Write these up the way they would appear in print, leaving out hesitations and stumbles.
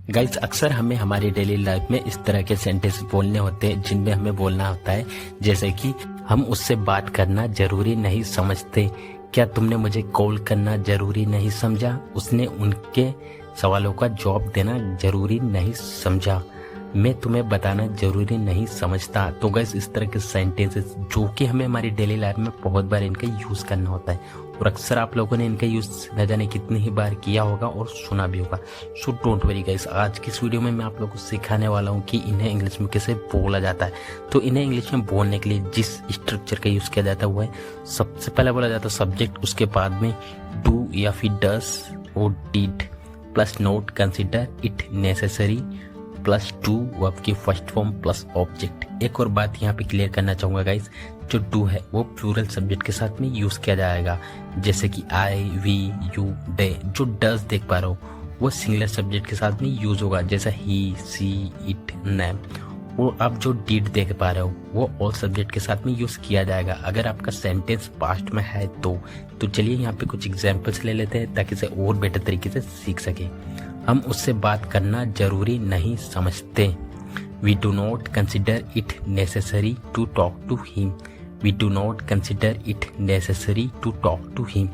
Guys अक्सर हमें हमारी डेली लाइफ में इस तरह के सेंटेंस बोलने होते हैं जिनमें हमें बोलना होता है जैसे कि हम उससे बात करना जरूरी नहीं समझते। क्या तुमने मुझे कॉल करना जरूरी नहीं समझा? उसने उनके सवालों का जवाब देना जरूरी नहीं समझा। मैं तुम्हें बताना जरूरी नहीं समझता। तो गाइस इस तरह के सेंटेंसेस जो कि हमें हमारी डेली लाइफ में बहुत बार इनका यूज करना होता है और अक्सर आप लोगों ने इनका यूज न जाने कितनी ही बार किया होगा और सुना भी होगा। सो डोंट वरी गाइस, आज की इस वीडियो में मैं आप लोगों को सिखाने वाला हूँ कि इन्हें इंग्लिश में कैसे बोला जाता है। तो इन्हें इंग्लिश में बोलने के लिए जिस स्ट्रक्चर का यूज किया जाता है वो है, सबसे पहले बोला जाता है सब्जेक्ट, उसके बाद में डू या फिर डस और did plus note consider it necessary plus two verb की फर्स्ट फॉर्म प्लस ऑब्जेक्ट। एक और बात यहाँ पे क्लियर करना चाहूंगा गाइस, जो डू है वो प्लूरल सब्जेक्ट के साथ में यूज किया जाएगा, जैसे कि आई, वी, यू, दे। जो डज देख पा रहे हो वो सिंगुलर सब्जेक्ट के साथ में यूज होगा, जैसा ही, सी, इट, नेम। और आप जो डिड देख पा रहे हो वो ऑल सब्जेक्ट के साथ में यूज किया जाएगा अगर आपका सेंटेंस पास्ट में है तो चलिए यहाँ पे कुछ एग्जांपल्स ले लेते हैं ताकि इसे और बेटर तरीके से सीख सके। हम उससे बात करना जरूरी नहीं समझते। We do not consider it necessary to talk to him. We do not consider it necessary to talk to him.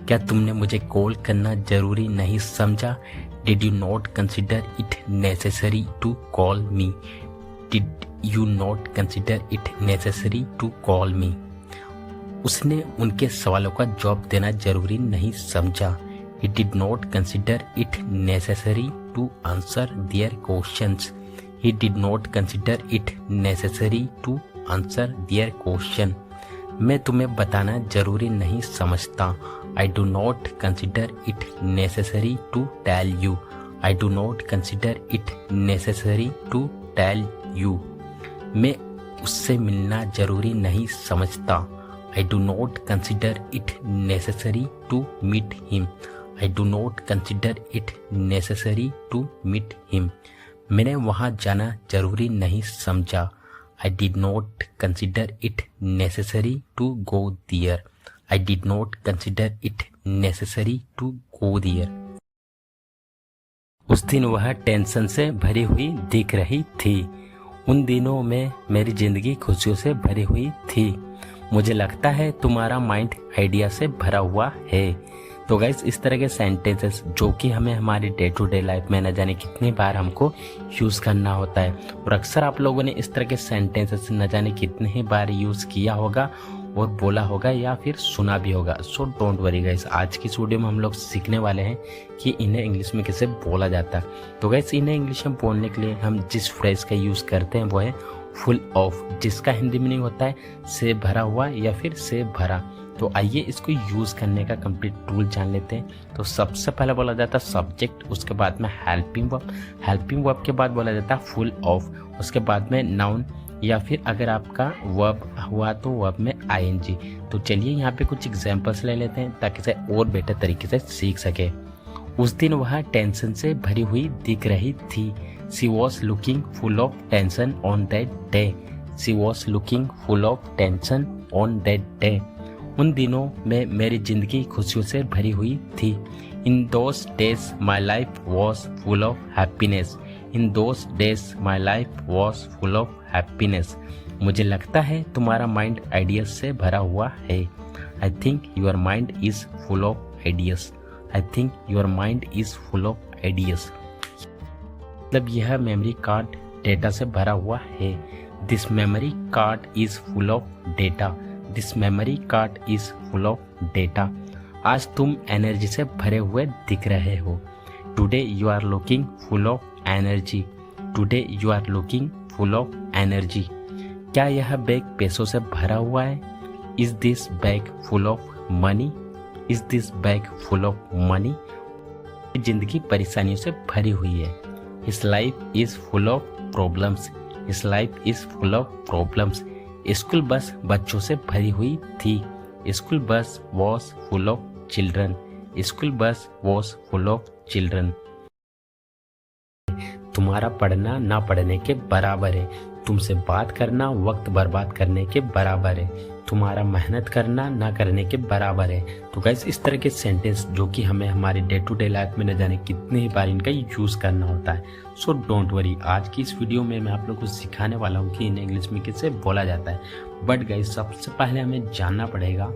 क्या तुमने मुझे कॉल करना जरूरी नहीं समझा? Did you not consider it necessary to call me? Did you not consider it necessary to call me? उसने उनके सवालों का जवाब देना जरूरी नहीं समझा। He did not consider it necessary to answer their questions. He did not consider it necessary to answer their question. मैं तुम्हें बताना जरूरी नहीं समझता। I do not consider it necessary to tell you. I do not consider it necessary to tell you. मैं उससे मिलना जरूरी नहीं समझता। I do not consider it necessary to meet him. I do not consider it necessary to meet him. मैंने वहाँ जाना जरूरी नहीं समझा। I did not consider it necessary to go there. I did not consider it necessary to go there. उस दिन वह tension से भरी हुई दिख रही थी। उन दिनों में मेरी जिंदगी खुशियों से भरी हुई थी। मुझे लगता है तुम्हारा माइंड आइडिया से भरा हुआ है। तो गाइस इस तरह के सेंटेंसेस जो कि हमें हमारी डे टू डे लाइफ में न जाने कितनी बार हमको यूज करना होता है और अक्सर आप लोगों ने इस तरह के सेंटेंसेस न जाने कितने ही बार यूज किया होगा और बोला होगा या फिर सुना भी होगा। सो डोंट वरी गाइस, आज की इस वीडियो में हम लोग सीखने वाले हैं कि इन्हें इंग्लिश में कैसे बोला जाता है। तो गाइस इन्हें इंग्लिश में बोलने के लिए हम जिस फ्रेज का यूज करते हैं वो है फुल ऑफ, जिसका हिंदी मीनिंग होता है से भरा हुआ या फिर से भरा। तो आइए इसको यूज करने का कंप्लीट टूल जान लेते हैं। तो सबसे पहले बोला जाता है सब्जेक्ट, उसके बाद में हेल्पिंग वर्ब, हेल्पिंग वर्ब के बाद बोला जाता है फुल ऑफ, उसके बाद में नाउन या फिर अगर आपका वर्ब हुआ तो वर्ब में आईएनजी। तो चलिए यहाँ पे कुछ एग्जांपल्स ले लेते हैं ताकि इसे और बेटर तरीके से सीख सके। उस दिन वह टेंशन से भरी हुई दिख रही थी। She was looking full of tension on that day. She was looking full of tension on that day. उन दिनों में मेरी जिंदगी खुशियों से भरी हुई थी। In those days my life was full of happiness. In those days my life was full of happiness. मुझे लगता है तुम्हारा माइंड आइडियाज से भरा हुआ है। I think your mind is full of ideas. I think your mind is full of ideas. मतलब यह मेमोरी कार्ड डेटा से भरा हुआ है। This memory card is full of data. This memory card is full of data. आज तुम energy से भरे हुए दिख रहे हो। Today you are looking full of energy. Today you are looking full of energy. क्या यह बैग पैसों से भरा हुआ है? Is this bag full of money? Is this bag full of money? जिंदगी परेशानियों से भरी हुई है। His life is full of problems. His life is full of problems. School bus बच्चों से भरी हुई थी। School bus was full of children. School bus was full of children. तुम्हारा पढ़ना ना पढ़ने के बराबर है। तुमसे बात करना वक्त बर्बाद करने के बराबर है। तुम्हारा मेहनत करना ना करने के बराबर है। तो गाइस इस तरह के सेंटेंस जो कि हमें हमारी डे टू डे लाइफ में न जाने कितने ही बार इनका यूज़ करना होता है। सो डोंट वरी, आज की इस वीडियो में मैं आप लोगों को सिखाने वाला हूँ कि इन इंग्लिश में कैसे बोला जाता है। बट गाइस सबसे पहले हमें जानना पड़ेगा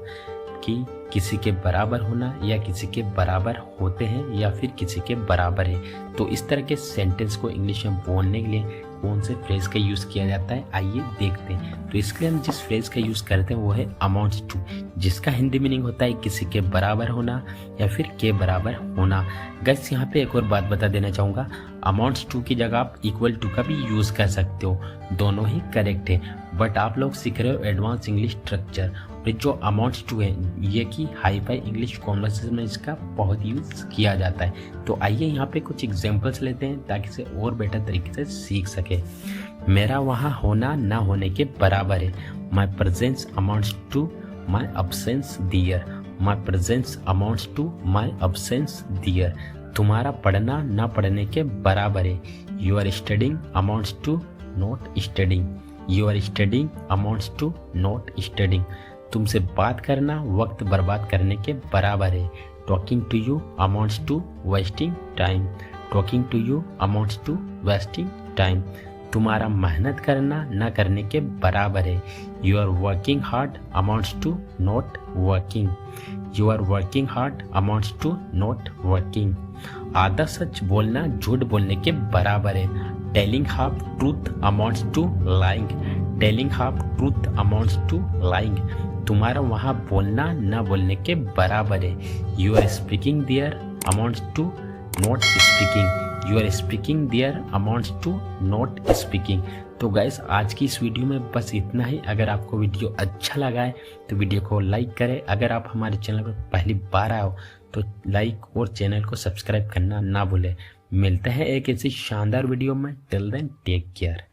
कि किसी के बराबर होना या किसी के बराबर होते हैं या फिर किसी के बराबर है। तो इस तरह के सेंटेंस को इंग्लिश में बोलने के लिए कौन से फ्रेज का यूज़ किया जाता है, आइए देखते हैं। तो इसके लिए हम जिस फ्रेज का यूज़ करते हैं वो है अमाउंट्स टू, जिसका हिंदी मीनिंग होता है किसी के बराबर होना या फिर के बराबर होना। गाइस यहाँ पे एक और बात बता देना चाहूँगा, अमाउंट्स टू की जगह आप इक्वल टू का भी यूज़ कर सकते हो, दोनों ही करेक्ट है। बट आप लोग सीख रहे हो एडवांस इंग्लिश स्ट्रक्चर, जो अमाउंट्स टू है ये कि हाई फाई इंग्लिश कॉन्वर्सेशन में इसका बहुत यूज़ किया जाता है। तो आइए यहाँ पे कुछ एग्जांपल्स लेते हैं ताकि इसे और बेटर तरीके से सीख सके। मेरा वहाँ होना ना होने के बराबर है। My presence amounts to my absence dear. My presence amounts to my absence dear. तुम्हारा पढ़ना ना पढ़ने के बराबर है। You are studying amounts to not studying. You are studying amounts to not studying. तुमसे बात करना वक्त बर्बाद करने के बराबर है। Talking to you amounts to wasting time. Talking to you amounts to wasting time. तुम्हारा मेहनत करना ना करने के बराबर है। You are working hard amounts to not working. You are working hard amounts to not working. आधा सच बोलना झूठ बोलने के बराबर है। Telling half truth amounts to lying. Telling half truth amounts to lying. तुम्हारा वहाँ बोलना ना बोलने के बराबर है। You are speaking there amounts to not speaking. You are speaking there amounts to not speaking. तो गाइस आज की इस वीडियो में बस इतना ही। अगर आपको वीडियो अच्छा लगा है तो वीडियो को लाइक करें। अगर आप हमारे चैनल पर पहली बार आए हो तो लाइक और चैनल को सब्सक्राइब करना ना भूलें। मिलते हैं एक ऐसी शानदार वीडियो में। Till then take care.